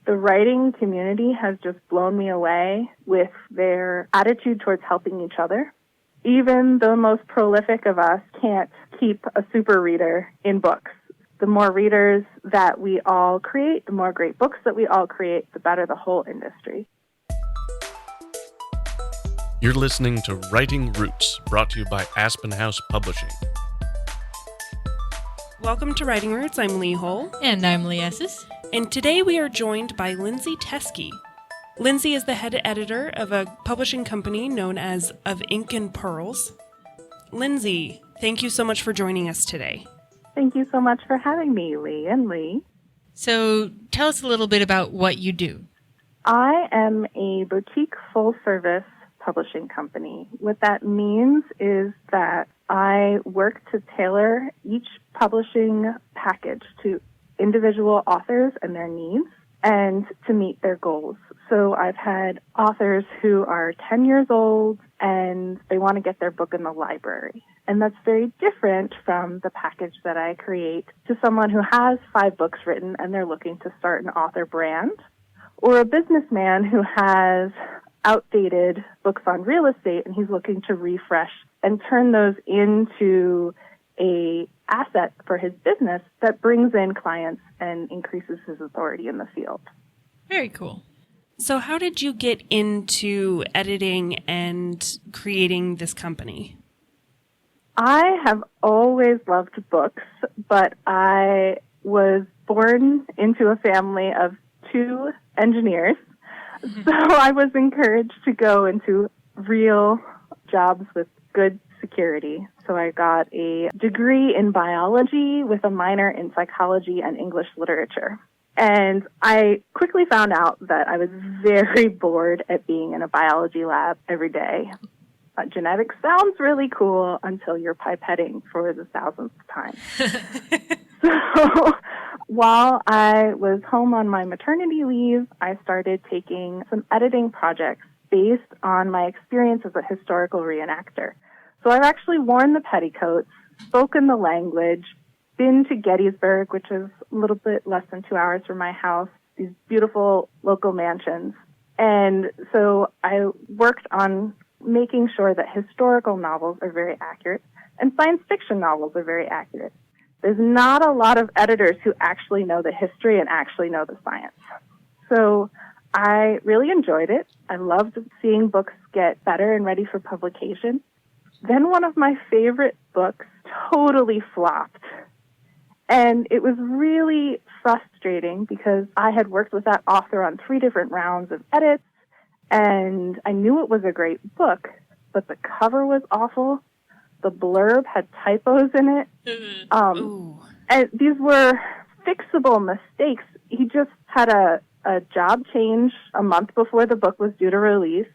The writing community has just blown me away with their attitude towards helping each other. Even the most prolific of us can't keep a super reader in books. The more readers that we all create, the more great books that we all create, the better the whole industry. You're listening to Writing Roots, brought to you by AspenHouse Publishing. Welcome to Writing Roots. I'm Leigh. And I'm Leigh Esses. And today we are joined by Lindsey Teske. Lindsey is the head editor of a publishing company known as Of Ink and Pearls. Lindsey, thank you so much for joining us today. Thank you so much for having me, Leigh and Leigh. So tell us a little bit about what you do. I am a boutique full-service publishing company. What that means is that I work to tailor each publishing package to individual authors and their needs and to meet their goals. So I've had authors who are 10 years old and they want to get their book in the library. And that's very different from the package that I create to someone who has 5 books written and they're looking to start an author brand, or a businessman who has outdated books on real estate and he's looking to refresh and turn those into a asset for his business that brings in clients and increases his authority in the field. Very cool. So how did you get into editing and creating this company? I have always loved books, but I was born into a family of 2 engineers, so I was encouraged to go into real jobs with good security. So I got a degree in biology with a minor in psychology and English literature. And I quickly found out that I was very bored at being in a biology lab every day. Genetics sounds really cool until you're pipetting for the 1,000th time. So while I was home on my maternity leave, I started taking some editing projects based on my experience as a historical reenactor. So I've actually worn the petticoats, spoken the language, been to Gettysburg, which is a little bit less than 2 hours from my house, these beautiful local mansions. And so I worked on making sure that historical novels are very accurate and science fiction novels are very accurate. There's not a lot of editors who actually know the history and actually know the science. So I really enjoyed it. I loved seeing books get better and ready for publication. Then one of my favorite books totally flopped. And it was really frustrating because I had worked with that author on 3 different rounds of edits, and I knew it was a great book, but the cover was awful. The blurb had typos in it. And these were fixable mistakes. He just had a job change a month before the book was due to release,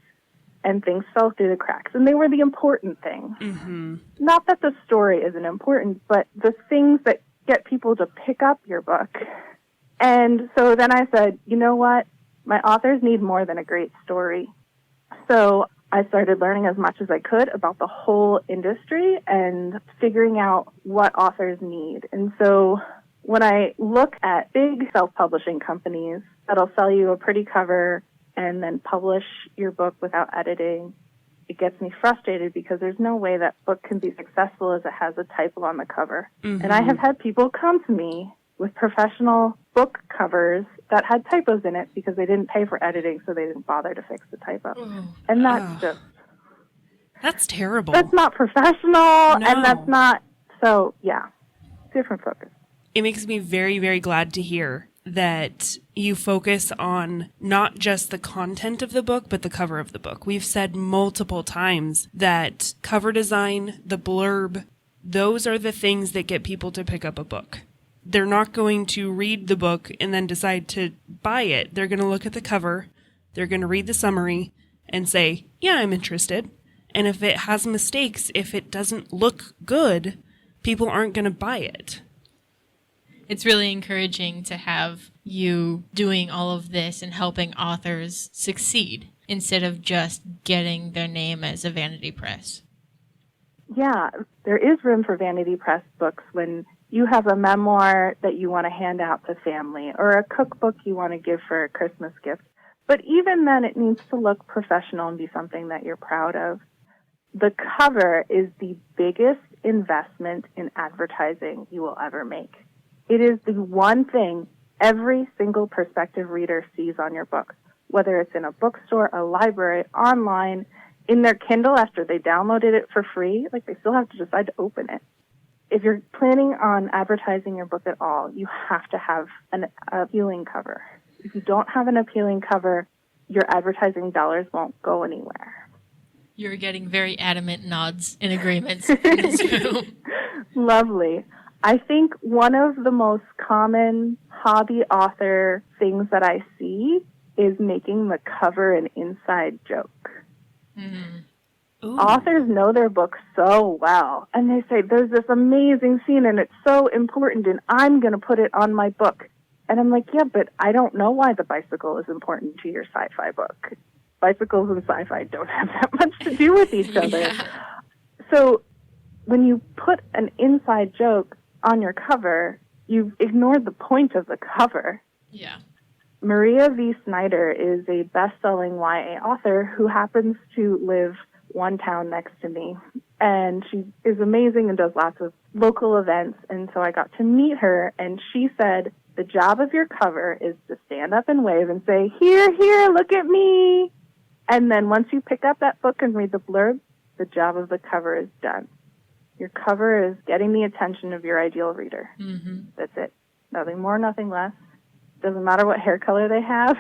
and things fell through the cracks. And they were the important things. Mm-hmm. Not that the story isn't important, but the things that get people to pick up your book. And so then I said, you know what? My authors need more than a great story. So I started learning as much as I could about the whole industry and figuring out what authors need. And so when I look at big self-publishing companies that'll sell you a pretty cover and then publish your book without editing, it gets me frustrated because there's no way that book can be successful as it has a typo on the cover. Mm-hmm. And I have had people come to me with professional book covers that had typos in it because they didn't pay for editing, so they didn't bother to fix the typo. And that's that's terrible. That's not professional, and that's not, so yeah, different focus. It makes me very, very glad to hear that you focus on not just the content of the book, but the cover of the book. We've said multiple times that cover design, the blurb, those are the things that get people to pick up a book. They're not going to read the book and then decide to buy it. They're going to look at the cover, they're going to read the summary and say, yeah, I'm interested. And if it has mistakes, if it doesn't look good, people aren't going to buy it. It's really encouraging to have you doing all of this and helping authors succeed instead of just getting their name as a vanity press. Yeah, there is room for vanity press books when you have a memoir that you want to hand out to family or a cookbook you want to give for a Christmas gift. But even then, it needs to look professional and be something that you're proud of. The cover is the biggest investment in advertising you will ever make. It is the one thing every single prospective reader sees on your book, whether it's in a bookstore, a library, online, in their Kindle after they downloaded it for free. Like, they still have to decide to open it. If you're planning on advertising your book at all, you have to have an appealing cover. If you don't have an appealing cover, your advertising dollars won't go anywhere. You're getting very adamant nods and agreements in this room. Lovely. I think one of the most common hobby author things that I see is making the cover an inside joke. Mm. Authors know their books so well, and they say, there's this amazing scene, and it's so important, and I'm going to put it on my book. And I'm like, yeah, but I don't know why the bicycle is important to your sci-fi book. Bicycles and sci-fi don't have that much to do with each other. Yeah. So when you put an inside joke on your cover, you've ignored the point of the cover. Yeah. Maria V. Snyder is a best-selling YA author who happens to live one town next to me. And she is amazing and does lots of local events. And so I got to meet her, and she said, the job of your cover is to stand up and wave and say, here, here, look at me. And then once you pick up that book and read the blurb, the job of the cover is done. Your cover is getting the attention of your ideal reader. Mm-hmm. That's it. Nothing more, nothing less. Doesn't matter what hair color they have.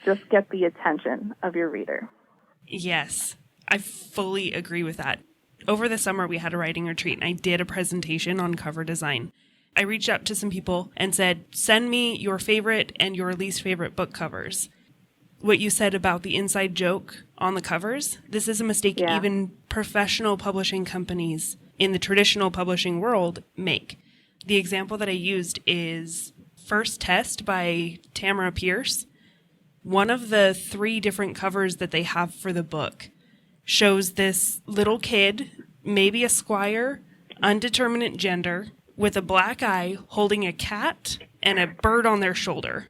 Just get the attention of your reader. Yes, I fully agree with that. Over the summer, we had a writing retreat, and I did a presentation on cover design. I reached out to some people and said, send me your favorite and your least favorite book covers. What you said about the inside joke on the covers, this is a mistake even professional publishing companies in the traditional publishing world make. The example that I used is First Test by Tamara Pierce. One of the 3 different covers that they have for the book shows this little kid, maybe a squire, undeterminate gender, with a black eye holding a cat and a bird on their shoulder.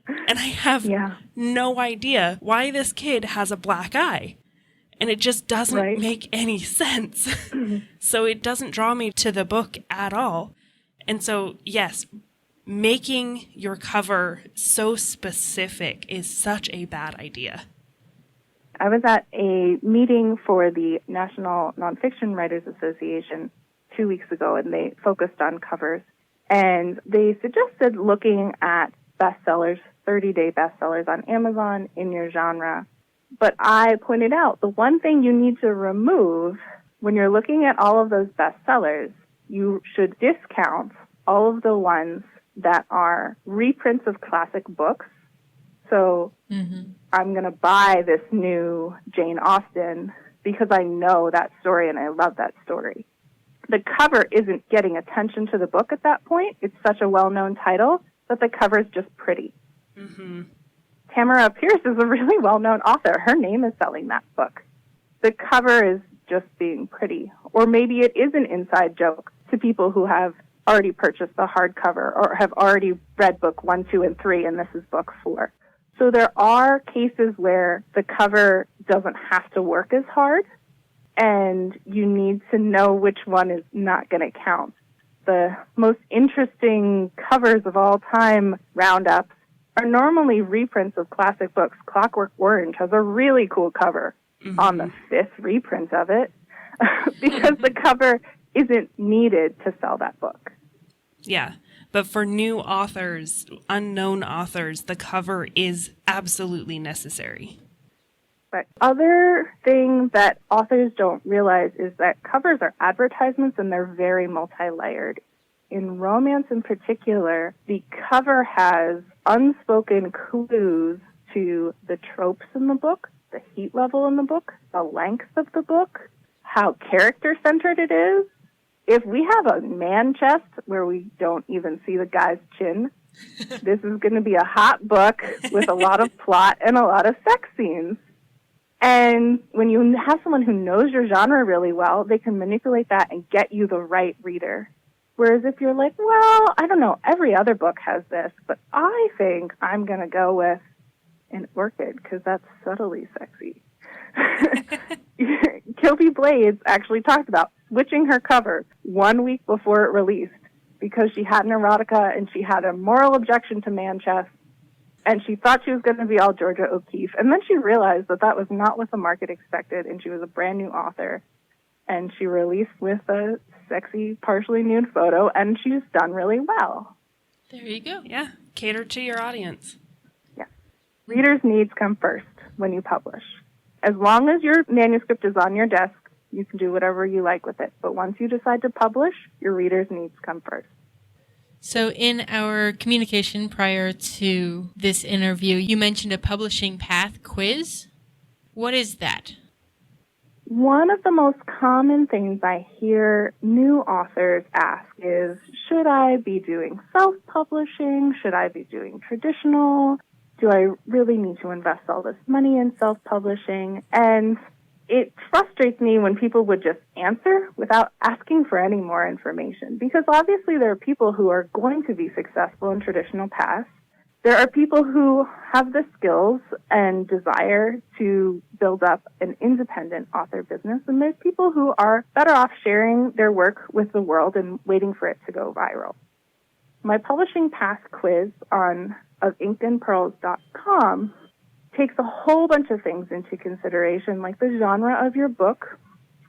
And I have no idea why this kid has a black eye. And it just doesn't make any sense. So it doesn't draw me to the book at all. And so, yes, making your cover so specific is such a bad idea. I was at a meeting for the National Nonfiction Writers Association 2 weeks ago, and they focused on covers. And they suggested looking at bestsellers, 30-day bestsellers on Amazon in your genre. But I pointed out the one thing you need to remove when you're looking at all of those bestsellers, you should discount all of the ones that are reprints of classic books. So I'm going to buy this new Jane Austen because I know that story and I love that story. The cover isn't getting attention to the book at that point. It's such a well-known title that the cover is just pretty. Mm-hmm. Tamara Pierce is a really well-known author. Her name is selling that book. The cover is just being pretty. Or maybe it is an inside joke to people who have already purchased the hardcover or have already read book 1, 2, and 3, and this is book 4. So there are cases where the cover doesn't have to work as hard, and you need to know which one is not going to count. The most interesting covers of all time roundups are normally reprints of classic books. Clockwork Orange has a really cool cover on the 5th reprint of it because the cover isn't needed to sell that book. Yeah, but for new authors, unknown authors, the cover is absolutely necessary. But other thing that authors don't realize is that covers are advertisements and they're very multi-layered. In romance in particular, the cover has unspoken clues to the tropes in the book, the heat level in the book, the length of the book, how character-centered it is. If we have a man chest where we don't even see the guy's chin, this is going to be a hot book with a lot of plot and a lot of sex scenes. And when you have someone who knows your genre really well, they can manipulate that and get you the right reader. Whereas if you're like, well, I don't know, every other book has this, but I think I'm going to go with an orchid because that's subtly sexy. Kilby Blades actually talked about switching her cover 1 week before it released because she had an erotica and she had a moral objection to man chest, and she thought she was going to be all Georgia O'Keeffe. And then she realized that that was not what the market expected, and she was a brand new author. And she released with a sexy, partially nude photo, and she's done really well. There you go. Yeah, cater to your audience. Yeah. Readers' needs come first when you publish. As long as your manuscript is on your desk, you can do whatever you like with it. But once you decide to publish, your readers' needs come first. So in our communication prior to this interview, you mentioned a publishing path quiz. What is that? One of the most common things I hear new authors ask is, should I be doing self-publishing? Should I be doing traditional? Do I really need to invest all this money in self-publishing? And it frustrates me when people would just answer without asking for any more information, because obviously there are people who are going to be successful in traditional paths. There are people who have the skills and desire to build up an independent author business, and there's people who are better off sharing their work with the world and waiting for it to go viral. My publishing path quiz on ofinkedandpearls.com takes a whole bunch of things into consideration, like the genre of your book,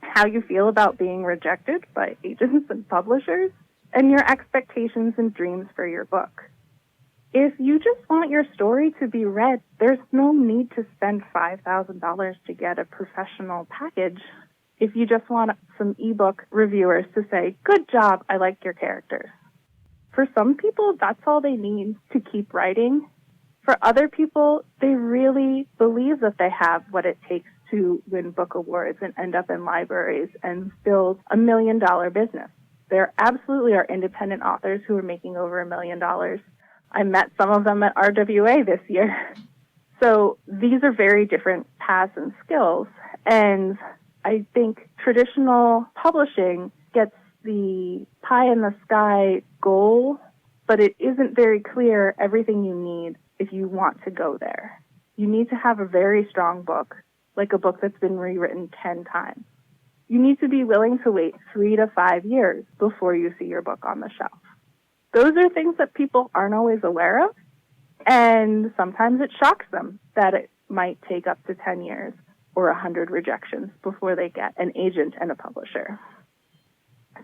how you feel about being rejected by agents and publishers, and your expectations and dreams for your book. If you just want your story to be read, there's no need to spend $5,000 to get a professional package. If you just want some ebook reviewers to say, good job, I like your characters. For some people, that's all they need to keep writing. For other people, they really believe that they have what it takes to win book awards and end up in libraries and build $1 million business. There absolutely are independent authors who are making over $1 million. I met some of them at RWA this year. So these are very different paths and skills. And I think traditional publishing gets the pie-in-the-sky goal, but it isn't very clear everything you need if you want to go there. You need to have a very strong book, like a book that's been rewritten 10 times. You need to be willing to wait 3 to 5 years before you see your book on the shelf. Those are things that people aren't always aware of, and sometimes it shocks them that it might take up to 10 years or 100 rejections before they get an agent and a publisher.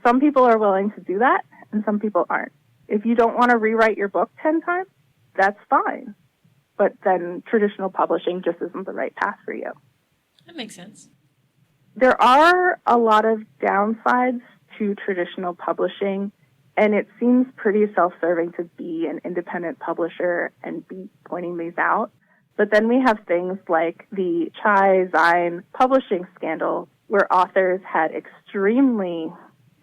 Some people are willing to do that, and some people aren't. If you don't want to rewrite your book 10 times, that's fine. But then traditional publishing just isn't the right path for you. That makes sense. There are a lot of downsides to traditional publishing, and it seems pretty self-serving to be an independent publisher and be pointing these out. But then we have things like the Chai Zine publishing scandal, where authors had extremely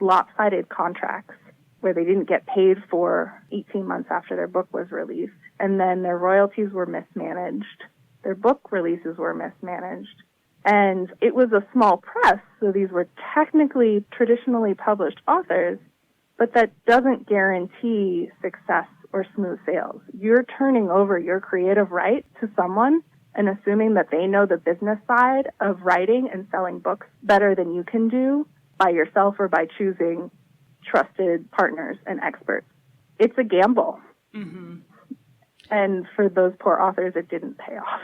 lopsided contracts where they didn't get paid for 18 months after their book was released. And then their royalties were mismanaged. Their book releases were mismanaged. And it was a small press, so these were technically traditionally published authors, but that doesn't guarantee success or smooth sales. You're turning over your creative right to someone and assuming that they know the business side of writing and selling books better than you can do by yourself or by choosing trusted partners and experts. It's a gamble. Mm-hmm. And for those poor authors, it didn't pay off.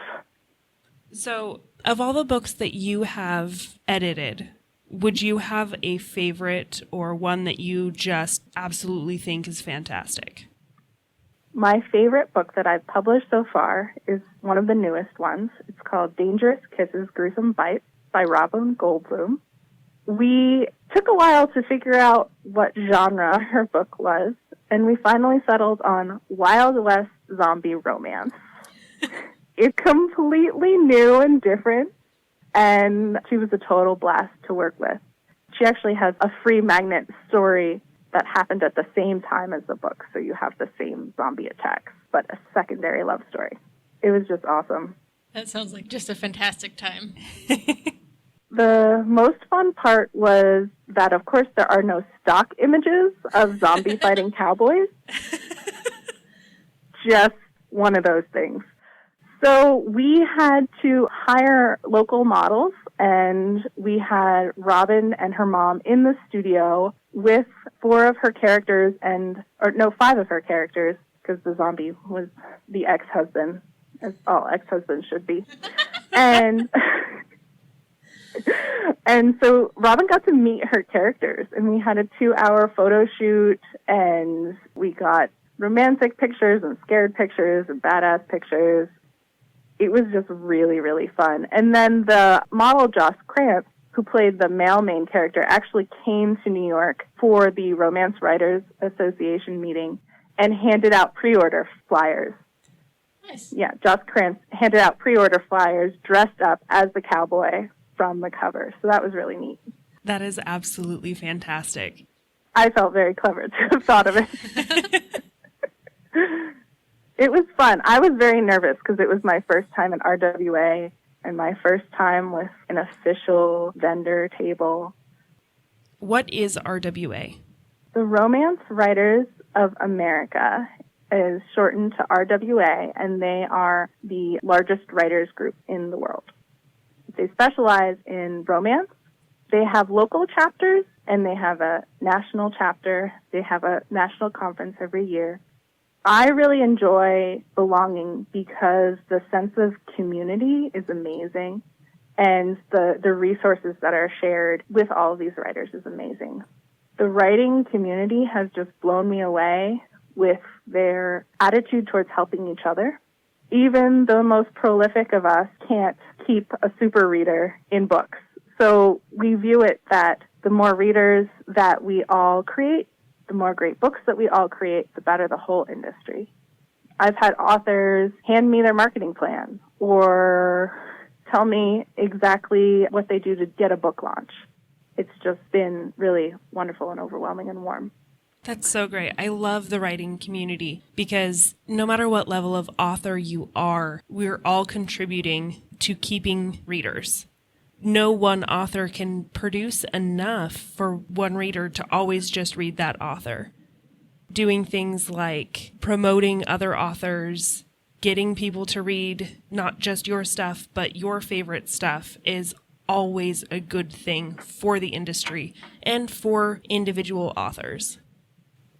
So, of all the books that you have edited, would you have a favorite or one that you just absolutely think is fantastic? My favorite book that I've published so far is one of the newest ones. It's called Dangerous Kisses, Gruesome Bites by Robin Goldblum. We took a while to figure out what genre her book was, and we finally settled on Wild West zombie romance. It's completely new and different, and she was a total blast to work with. She actually has a free magnet story that happened at the same time as the book, so you have the same zombie attacks, but a secondary love story. It was just awesome. That sounds like just a fantastic time. The most fun part was that, of course, there are no stock images of zombie fighting cowboys. Just one of those things. So we had to hire local models, and we had Robin and her mom in the studio with 4 of her characters, 5 of her characters, because the zombie was the ex-husband, as all ex-husbands should be. And so Robin got to meet her characters, and we had a 2-hour photo shoot, and we got romantic pictures and scared pictures and badass pictures. It was just really, really fun. And then the model, Joss Krantz, who played the male main character, actually came to New York for the Romance Writers Association meeting and handed out pre-order flyers. Nice. Yeah, Joss Krantz handed out pre-order flyers dressed up as the cowboy from the cover. So that was really neat. That is absolutely fantastic. I felt very clever to have thought of it. It was fun. I was very nervous because it was my first time at RWA and my first time with an official vendor table. What is RWA? The Romance Writers of America is shortened to RWA, and they are the largest writers group in the world. They specialize in romance. They have local chapters, and they have a national chapter. They have a national conference every year. I really enjoy belonging because the sense of community is amazing, and the resources that are shared with all of these writers is amazing. The writing community has just blown me away with their attitude towards helping each other. Even the most prolific of us can't keep a super reader in books. So we view it that the more readers that we all create, the more great books that we all create, the better the whole industry. I've had authors hand me their marketing plan or tell me exactly what they do to get a book launch. It's just been really wonderful and overwhelming and warm. That's so great. I love the writing community because no matter what level of author you are, we're all contributing to keeping readers. No one author can produce enough for one reader to always just read that author. Doing things like promoting other authors, getting people to read not just your stuff, but your favorite stuff is always a good thing for the industry and for individual authors.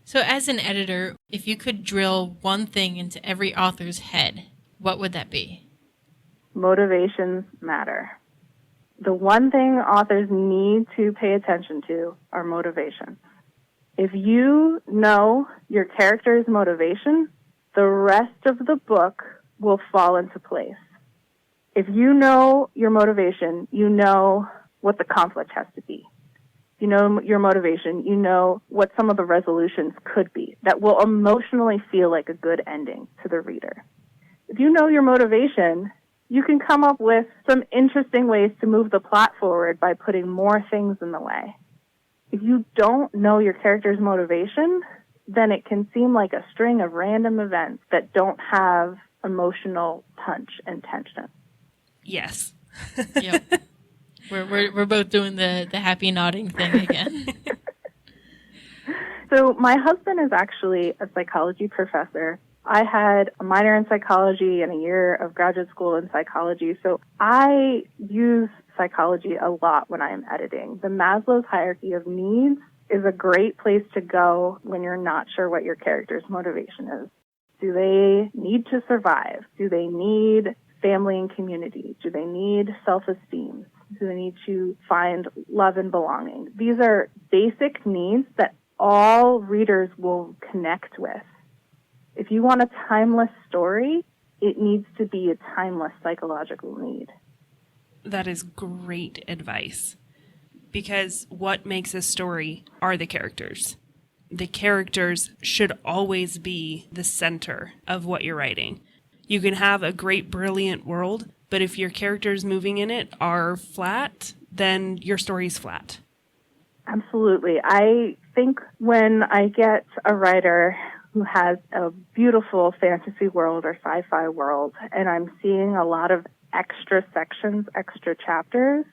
So as an editor, if you could drill one thing into every author's head, what would that be? Motivations matter. The one thing authors need to pay attention to are motivations. If you know your character's motivation, the rest of the book will fall into place. If you know your motivation, you know what the conflict has to be. You know your motivation, you know what some of the resolutions could be that will emotionally feel like a good ending to the reader. If you know your motivation, you can come up with some interesting ways to move the plot forward by putting more things in the way. If you don't know your character's motivation, then it can seem like a string of random events that don't have emotional punch and tension. Yes. Yep. We're both doing the happy nodding thing again. So my husband is actually a psychology professor. I had a minor in psychology and a year of graduate school in psychology, so I use psychology a lot when I am editing. The Maslow's hierarchy of needs is a great place to go when you're not sure what your character's motivation is. Do they need to survive? Do they need family and community? Do they need self-esteem? Do they need to find love and belonging? These are basic needs that all readers will connect with. If you want a timeless story, it needs to be a timeless psychological need. That is great advice. Because what makes a story are the characters. The characters should always be the center of what you're writing. You can have a great, brilliant world, but if your characters moving in it are flat, then your story's flat. Absolutely. I think when I get a writer who has a beautiful fantasy world or sci-fi world, and I'm seeing a lot of extra sections, extra chapters,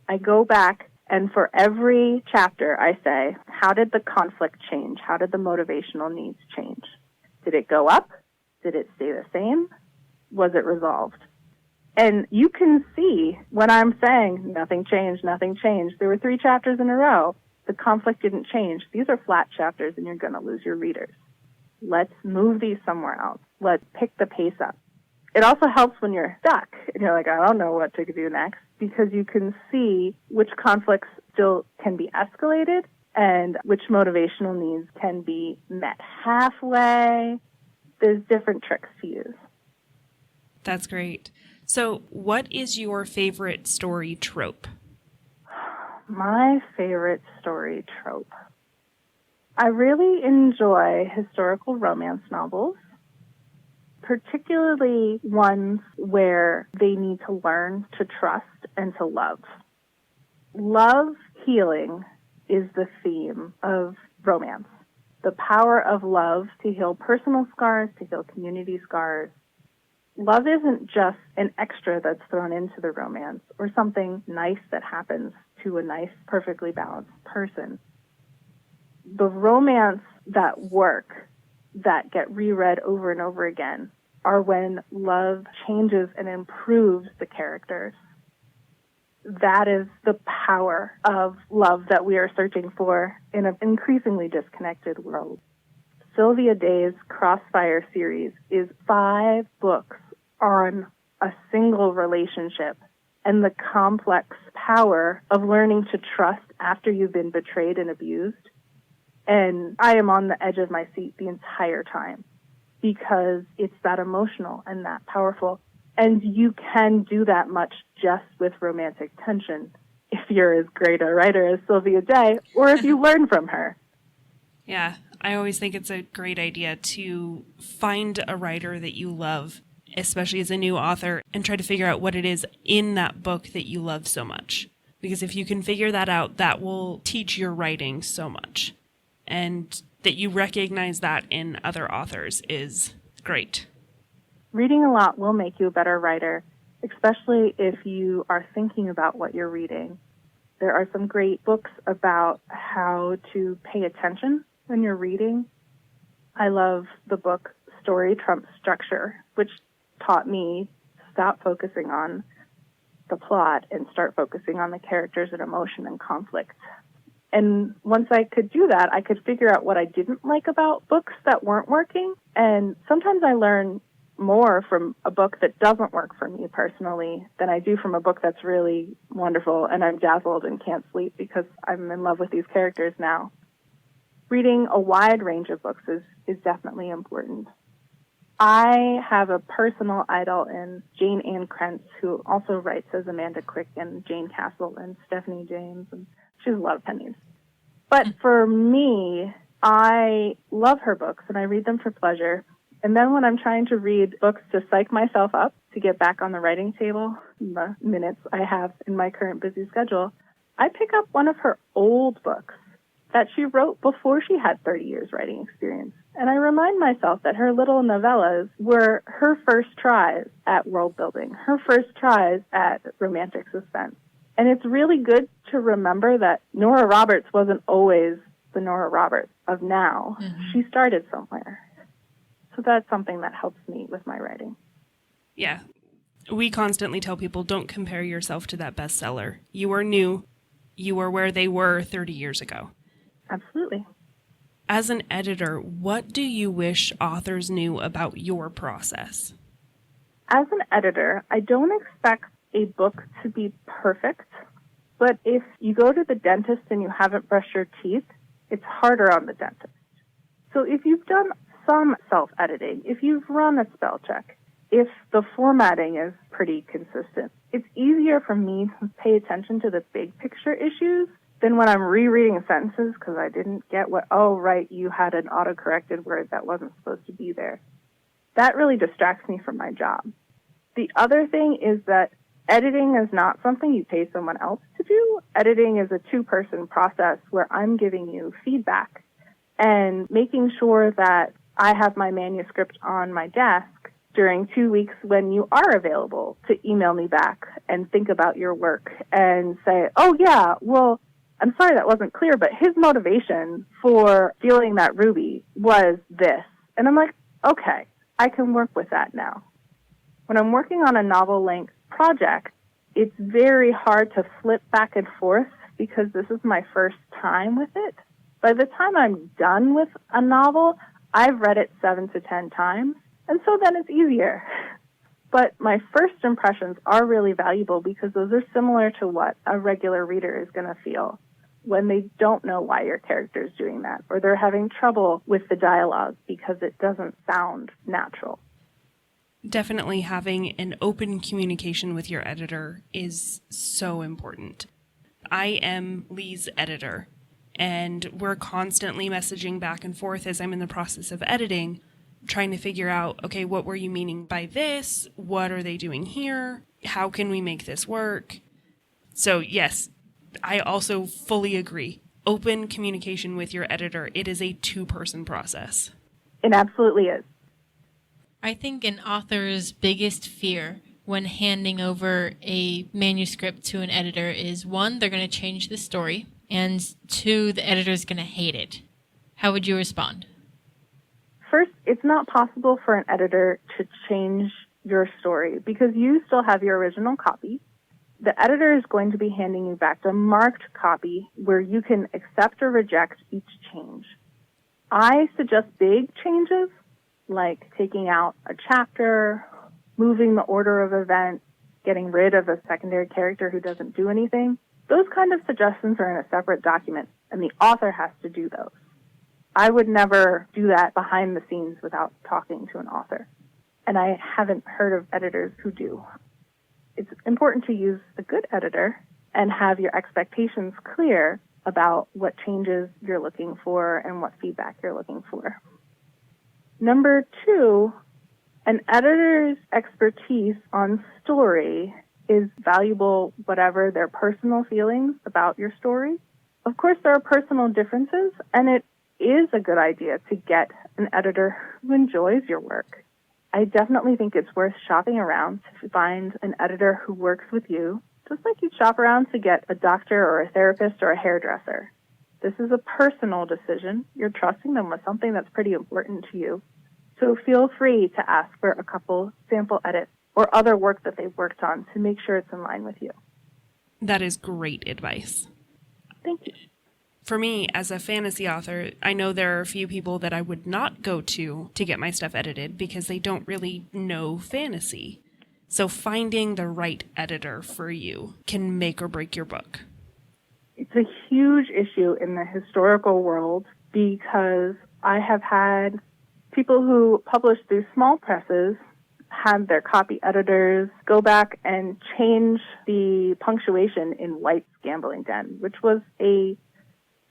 I go back and for every chapter I say, how did the conflict change? How did the motivational needs change? Did it go up? Did it stay the same? Was it resolved? And you can see when I'm saying nothing changed, there were 3 chapters in a row. The conflict didn't change. These are flat chapters and you're going to lose your readers. Let's move these somewhere else. Let's pick the pace up. It also helps when you're stuck and you're like, I don't know what to do next, because you can see which conflicts still can be escalated and which motivational needs can be met halfway. There's different tricks to use. That's great. So what is your favorite story trope? My favorite story trope. I really enjoy historical romance novels, particularly ones where they need to learn to trust and to love. Love healing is the theme of romance. The power of love to heal personal scars, to heal community scars. Love isn't just an extra that's thrown into the romance or something nice that happens to a nice, perfectly balanced person. The romance that work, that get reread over and over again, are when love changes and improves the characters. That is the power of love that we are searching for in an increasingly disconnected world. Sylvia Day's Crossfire series is 5 books on a single relationship and the complex power of learning to trust after you've been betrayed and abused. And I am on the edge of my seat the entire time because it's that emotional and that powerful. And you can do that much just with romantic tension if you're as great a writer as Sylvia Day or if you learn from her. Yeah, I always think it's a great idea to find a writer that you love, especially as a new author, and try to figure out what it is in that book that you love so much. Because if you can figure that out, that will teach your writing so much. And that you recognize that in other authors is great. Reading a lot will make you a better writer, especially if you are thinking about what you're reading. There are some great books about how to pay attention when you're reading. I love the book Story Trumps Structure, which taught me to stop focusing on the plot and start focusing on the characters and emotion and conflict. And once I could do that, I could figure out what I didn't like about books that weren't working. And sometimes I learn more from a book that doesn't work for me personally than I do from a book that's really wonderful and I'm dazzled and can't sleep because I'm in love with these characters now. Reading a wide range of books is definitely important. I have a personal idol in Jane Ann Krentz, who also writes as Amanda Quick and Jane Castle and Stephanie James, and she has a lot of pennies. But for me, I love her books and I read them for pleasure. And then when I'm trying to read books to psych myself up to get back on the writing table in the minutes I have in my current busy schedule, I pick up one of her old books that she wrote before she had 30 years writing experience. And I remind myself that her little novellas were her first tries at world building, her first tries at romantic suspense. And it's really good to remember that Nora Roberts wasn't always the Nora Roberts of now. Mm-hmm. She started somewhere. So that's something that helps me with my writing. Yeah. We constantly tell people, don't compare yourself to that bestseller. You are new. You are where they were 30 years ago. Absolutely. As an editor, what do you wish authors knew about your process? As an editor, I don't expect a book to be perfect, but if you go to the dentist and you haven't brushed your teeth, it's harder on the dentist. So if you've done some self-editing, if you've run a spell check, if the formatting is pretty consistent, it's easier for me to pay attention to the big picture issues than when I'm rereading sentences because I didn't get you had an autocorrected word that wasn't supposed to be there. That really distracts me from my job. The other thing is that editing is not something you pay someone else to do. Editing is a 2-person process where I'm giving you feedback and making sure that I have my manuscript on my desk during 2 weeks when you are available to email me back and think about your work and say, oh, yeah, well, I'm sorry that wasn't clear, but his motivation for feeling that Ruby was this. And I'm like, okay, I can work with that now. When I'm working on a novel-length project, it's very hard to flip back and forth because this is my first time with it. By the time I'm done with a novel, I've read it 7 to 10 times, and so then it's easier. But my first impressions are really valuable because those are similar to what a regular reader is going to feel when they don't know why your character is doing that, or they're having trouble with the dialogue because it doesn't sound natural. Definitely having an open communication with your editor is so important. I am Leigh's editor, and we're constantly messaging back and forth as I'm in the process of editing, trying to figure out, okay, what were you meaning by this? What are they doing here? How can we make this work? So yes, I also fully agree. Open communication with your editor. It is a two-person process. It absolutely is. I think an author's biggest fear when handing over a manuscript to an editor is, one, they're going to change the story, and two, the editor's going to hate it. How would you respond? First, it's not possible for an editor to change your story because you still have your original copy. The editor is going to be handing you back a marked copy where you can accept or reject each change. I suggest big changes, like taking out a chapter, moving the order of events, getting rid of a secondary character who doesn't do anything. Those kind of suggestions are in a separate document, and the author has to do those. I would never do that behind the scenes without talking to an author, and I haven't heard of editors who do. It's important to use a good editor and have your expectations clear about what changes you're looking for and what feedback you're looking for. Number two, an editor's expertise on story is valuable, whatever their personal feelings about your story. Of course, there are personal differences, and it is a good idea to get an editor who enjoys your work. I definitely think it's worth shopping around to find an editor who works with you, just like you'd shop around to get a doctor or a therapist or a hairdresser. This is a personal decision. You're trusting them with something that's pretty important to you. So feel free to ask for a couple sample edits or other work that they've worked on to make sure it's in line with you. That is great advice. Thank you. For me, as a fantasy author, I know there are a few people that I would not go to get my stuff edited because they don't really know fantasy. So finding the right editor for you can make or break your book. It's a huge issue in the historical world because I have had people who publish through small presses had their copy editors go back and change the punctuation in White's Gambling Den, which was a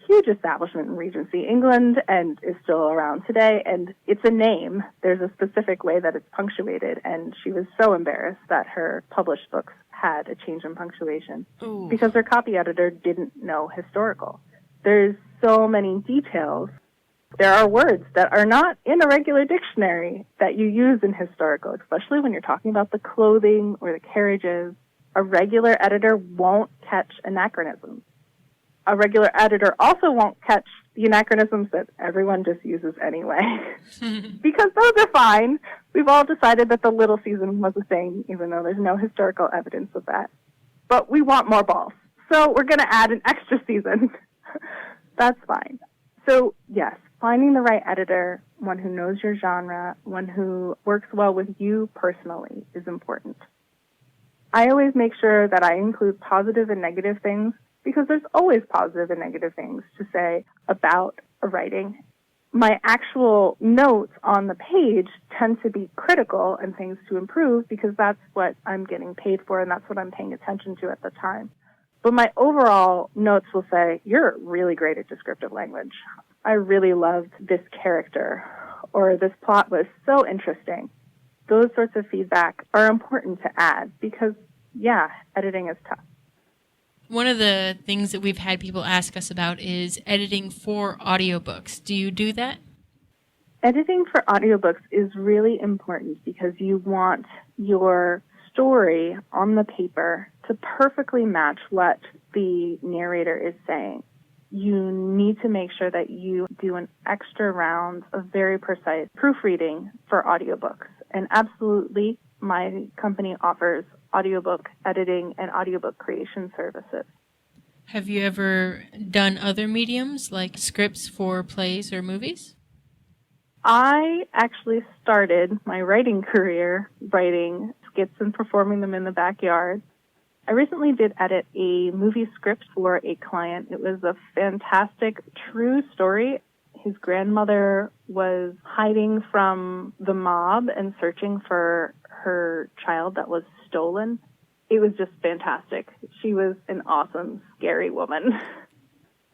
huge establishment in Regency England and is still around today. And it's a name. There's a specific way that it's punctuated. And she was so embarrassed that her published books had a change in punctuation because her copy editor didn't know historical. There's so many details. There are words that are not in a regular dictionary that you use in historical, especially when you're talking about the clothing or the carriages. A regular editor won't catch anachronisms. A regular editor also won't catch the anachronisms that everyone just uses anyway, because those are fine. We've all decided that the Little Season was a thing, even though there's no historical evidence of that. But we want more balls, so we're going to add an extra season. That's fine. So, yes, finding the right editor, one who knows your genre, one who works well with you personally is important. I always make sure that I include positive and negative things because there's always positive and negative things to say about a writing. My actual notes on the page tend to be critical and things to improve because that's what I'm getting paid for and that's what I'm paying attention to at the time. But my overall notes will say, you're really great at descriptive language. I really loved this character, or this plot was so interesting. Those sorts of feedback are important to add because, yeah, editing is tough. One of the things that we've had people ask us about is editing for audiobooks. Do you do that? Editing for audiobooks is really important because you want your story on the paper to perfectly match what the narrator is saying. You need to make sure that you do an extra round of very precise proofreading for audiobooks. And absolutely, my company offers audiobook editing and audiobook creation services. Have you ever done other mediums like scripts for plays or movies? I actually started my writing career writing skits and performing them in the backyard. I recently did edit a movie script for a client. It was a fantastic, true story. His grandmother was hiding from the mob and searching for her child that was stolen. It was just fantastic. She was an awesome, scary woman.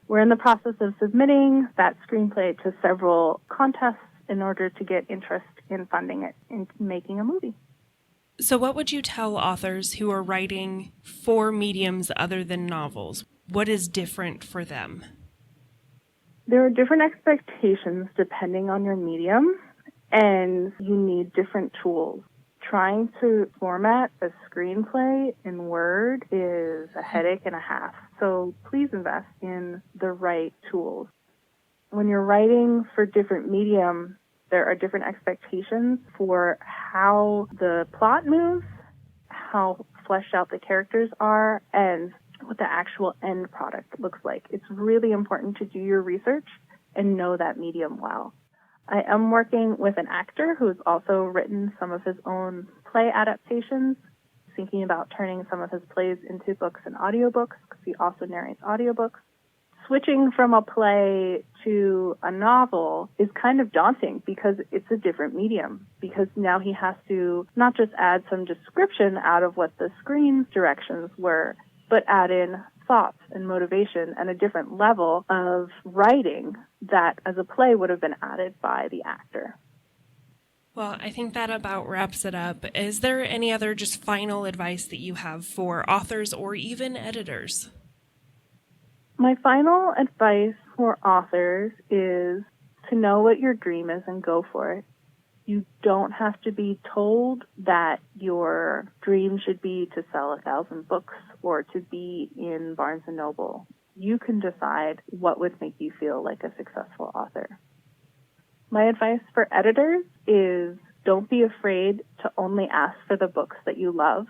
We're in the process of submitting that screenplay to several contests in order to get interest in funding it into making a movie. So what would you tell authors who are writing for mediums other than novels? What is different for them? There are different expectations depending on your medium, and you need different tools. Trying to format a screenplay in Word is a headache and a half, so please invest in the right tools. When you're writing for different medium, there are different expectations for how the plot moves, how fleshed out the characters are, and what the actual end product looks like. It's really important to do your research and know that medium well. I am working with an actor who has also written some of his own play adaptations, thinking about turning some of his plays into books and audiobooks, because he also narrates audiobooks. Switching from a play to a novel is kind of daunting because it's a different medium, because now he has to not just add some description out of what the screen's directions were, but add in thoughts and motivation and a different level of writing that as a play would have been added by the actor. Well, I think that about wraps it up. Is there any other just final advice that you have for authors or even editors? My final advice for authors is to know what your dream is and go for it. You don't have to be told that your dream should be to sell 1,000 books or to be in Barnes & Noble. You can decide what would make you feel like a successful author. My advice for editors is don't be afraid to only ask for the books that you love.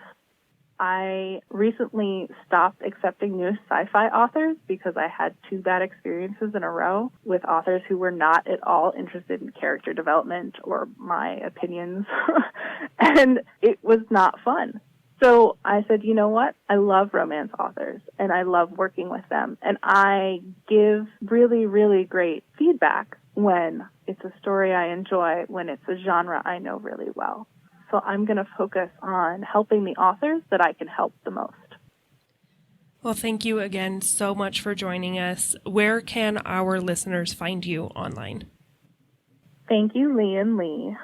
I recently stopped accepting new sci-fi authors because I had 2 bad experiences in a row with authors who were not at all interested in character development or my opinions, and it was not fun. So I said, you know what? I love romance authors, and I love working with them, and I give really, really great feedback when it's a story I enjoy, when it's a genre I know really well. So I'm going to focus on helping the authors that I can help the most. Well, thank you again so much for joining us. Where can our listeners find you online? Thank you, Leigh and Leigh.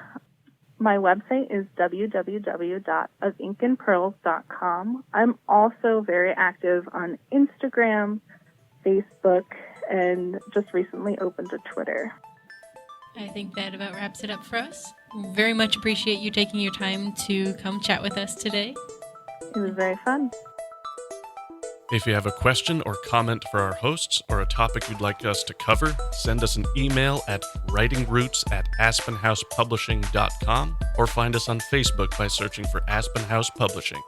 My website is www.ofinkandpearls.com. I'm also very active on Instagram, Facebook, and just recently opened a Twitter. I think that about wraps it up for us. Very much appreciate you taking your time to come chat with us today. It was very fun. If you have a question or comment for our hosts or a topic you'd like us to cover, send us an email at writingroots@aspenhousepublishing.com or find us on Facebook by searching for Aspen House Publishing.